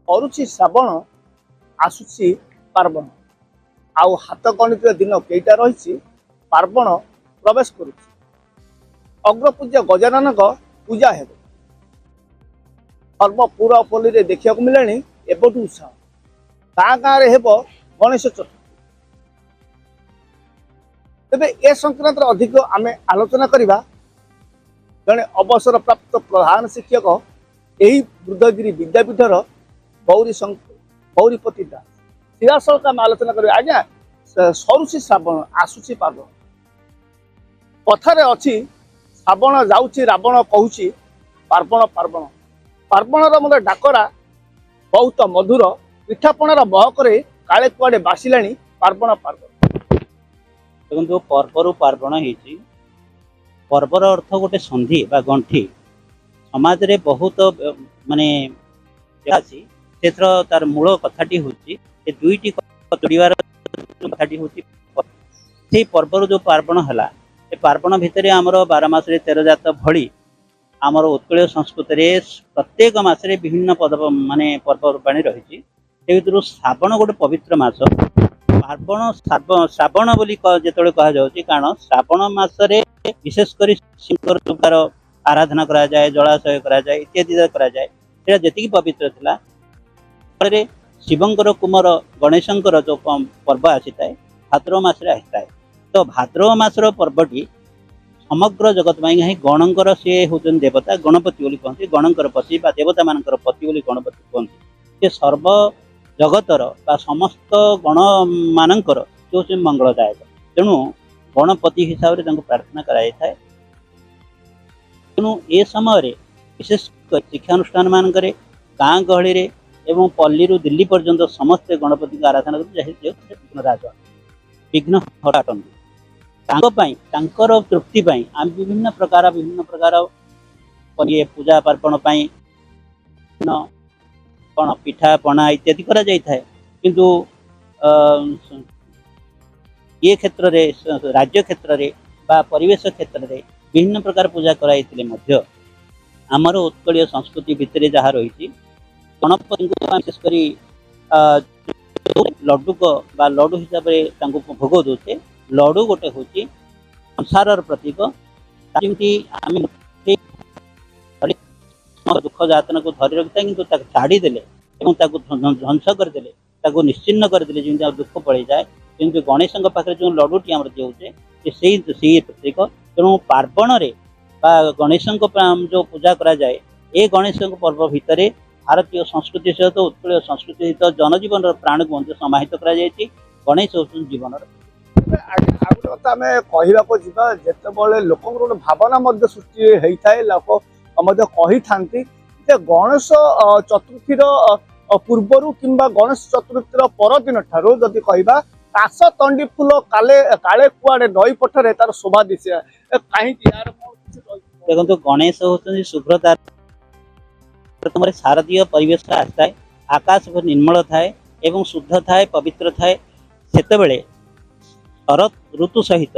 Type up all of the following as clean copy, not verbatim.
କରୁଛି ଶ୍ରାବଣ ଆସୁଛି ପାର୍ବଣ ଆଉ ହାତ ଗଣିତ दिन केईटा रही पार्वण प्रवेश करुच्ची अग्रपूज्य गजानन पूजा हेब सर्वपुरपल्ली देखा मिले एबटू उत्साह गाँ गाँव में हेब गणेश चतुर्थी तेरे ए संक्रांत अधिक आम आलोचना करवा जड़े अवसर प्राप्त प्रधान शिक्षक यही बुद्धगिरी विद्यापीठर गौरीपति दास सीधासल आम आलोचना कर आज्ञा सरुची श्रावण आसुची पार्वण कथार अच्छी श्रावण जाऊँगी रावण कहूँ पार्वण पार्वण पार्वणर मतलब डाकरा बहुत मधुर पिठापणार महकर काले कुआडे बासिला पार्वण पार्वण देखो पर्वर पार्वण हो पर्वर अर्थ गोटे संधि बा गंठी समाज रे बहुत माने तार मूल कथाटी हूँ दुईटी जोड़ार कथाटी हूँ से पर्वर जो पार्वण है पार्वण भितर आमर 12 मास 13 जात भली आमर उत्कल संस्कृति प्रत्येक मसरे विभिन्न पद माने पर्वपर्वाणी रही भर श्रावण गोटे पवित्र मास पार्वण श्रावण बोली जो कहुच्छी कारण श्रावण मसरे विशेषकर शिवर दुर्गार आराधना करा जाए जलाशय करा जाए इत्यादि करा जाए जी पवित्र थिला शिवंकर कुमार गणेशंकर जो पर्व आसी था भाद्रव मासरे आसी था तो भाद्रव मासर पर्वटी समग्र जगत में गणंकर सी होती देवता गणपति बोली कहते गणंकर पति बा देवता मानकर पति बोली गणपति कहते से सर्व जगतर बा समस्त गण मानकर जो मंगलदायक तेणु गणपति हिसाब से प्रार्थना कराई था तेणु ए समय विशेष शिक्षानुष्ठान मानक गाँ गहली एवं पल्ली दिल्ली पर्यंत समस्ते गणपति को आराधना करते विघ्नराज विघ्न हटाटन तृप्ति आम विभिन्न प्रकार पूजा पार्वण कौन पिठा पणा इत्यादि करा जाय थाए किंतु ये क्षेत्र रे राज्य क्षेत्र रे बा परिवेश क्षेत्र रे विभिन्न प्रकार पूजा कराइथिले मध्य आमर उत्कलीय संस्कृति भितर जहाँ रही गणपति विशेषकर लड्डू को बा लड्डू हिसाब से भोग दौचे लड्डू गोटे हूँ संसार प्रतीक जमी आम दुख जातना को धरी रखी कि छाड़देले ध्वंस करदे निश्चिन्न करदे जमी दुख पड़ जाए जमी गणेश पाखे जो लड्डूटी आम दिखे से प्रतीक तेणु पार्वण गणेश जो पूजा करा जाए ये गणेश पर्व भितर भारतीय संस्कृति सहित उत्कल संस्कृति सहित जनजीवन प्राण को समाहित कर गणेश हूँ जीवन कहवाक जा जिते लोक गोटे भावना सृष्टि होता है लोक कही था गणेश चतुर्थी पूर्वर कि गणेश चतुर्थी परदिन ठारू जदि कहवा काश तंडी फूल काले काले कुआडे नई पठरे तार शोभा दिशा कहीं देखो गणेश होती शुभ्रता शारदीय परिवेश आसता है आकाश निर्मल थाए एवं शुद्ध थाए पवित्र थाए से शरत ऋतु सहित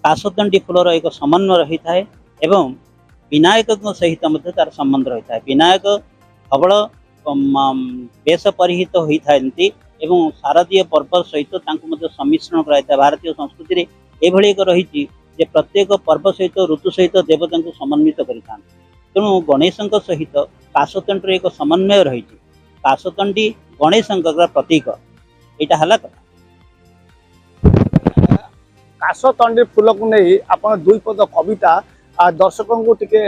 काशदंडी फूलर एक समन्वय रही था एवं विनायक सहित तार संबंध रही था विनायक धवल बेश परिहित होता एवं शारदीय पर्व सहित सम्मिश्रण कराई भारतीय संस्कृति में एक रही प्रत्येक पर्व सहित ऋतु सहित देवता को समन्वित करें तेणु गणेश सहित काशतंडीर एक समन्वय रही काशतंडी गणेश प्रतीक यहाँ है कथा काशतंडी फूल को नहीं आप दुई पद कविता दर्शकों को टिके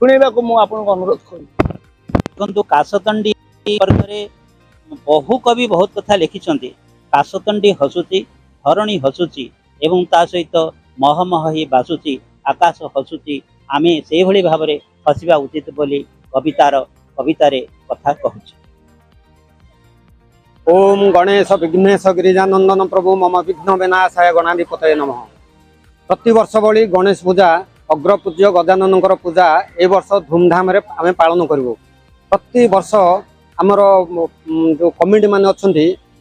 शुणा को मुझे अनुरोध करूँ काशतंडी बहु कवि बहुत कथा लिखिं काशतंडी हसुची धरणी हसुची एवं ता सहित महमह ही बासुची आकाश हसुची आमे से भली भाव में हसवा उचित बोली कवितार कथा कहूँ। ओम गणेश विघ्नेश गिरिजानंदन प्रभु मम विघ्न विनाशाय गणाधिपतये नमः। प्रतिवर्ष भली गणेश पूजा अग्रपूज्य गजानन पूजा ए वर्ष धूमधाम आम पालन करूँ। प्रति वर्ष आमर जो कमिटी मान अच्छा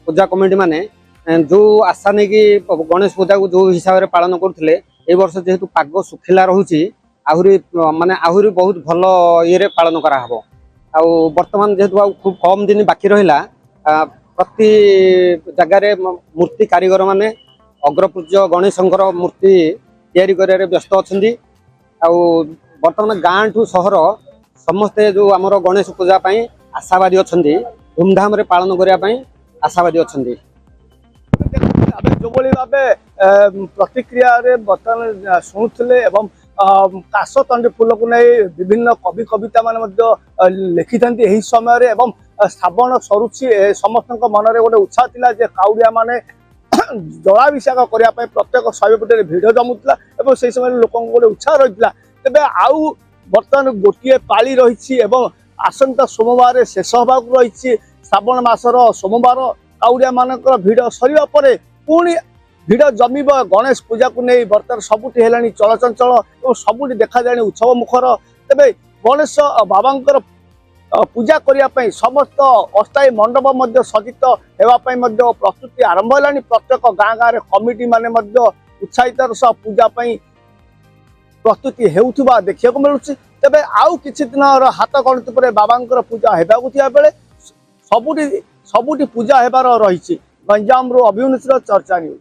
पूजा कमिटी माने जो आशा नहीं कि गणेश पूजा को जो हिसाब से पालन करते ए वर्ष जेहेतु पाग सुखिला रोचे आहरी माने आहरी बहुत भल ये पालन करा हबो। बर्तमान जेहेतु खूब कम दिन बाकी रहा प्रति जगार मूर्ति कारीगर माने अग्रपूज्य गणेशंकर मूर्ति तैयारी कर व्यस्त अच्छा बर्तमान गाँ ठू सहर समस्ते जो आमर गणेश पूजा आशावादी अच्छा धूमधाम रे पालन करने आशावादी अच्छा जो भाव प्रतिक्रिया बर्तमान शुणुले एवं काशतंडी फूल को नहीं विभिन्न कवि कविता मान लिखि यही समय रे एवं श्रावण सरुची समस्त मन में गोटे उत्साह थिला जे काउडिया माने जलाभिषेक करने प्रत्येक शैवपीठ भिड़ जमुला और से समय लोक गोटे उत्साह रही तेज आउ बर्तमान गोटे पाली रही आसंता सोमवार शेष होगा रही श्रावण मासर सोमवार काउडिया मानकर भिड़ सरिबा परे पुणी भिड़ जमीब गणेश पूजा को नहीं बर्तमान सबुठी है चलचंचल और सबुठी देखा जाए उत्सव मुखर तेज गणेश बाबांकर पूजा करने समस्त अस्थायी मंडप सज्जित होगापी प्रस्तुति आरंभ है प्रत्येक गाँ गाँव कमिटी माने उत्साहितर सह पूजा प्रस्तुति होता देखा मिलूँ तेज आउ कि दिन हाथ गणित पर बाबांकर पूजा होगा बेले सबुठी पूजा होबार रही गंजाम अभिमन्यु चर्चा न्यूज।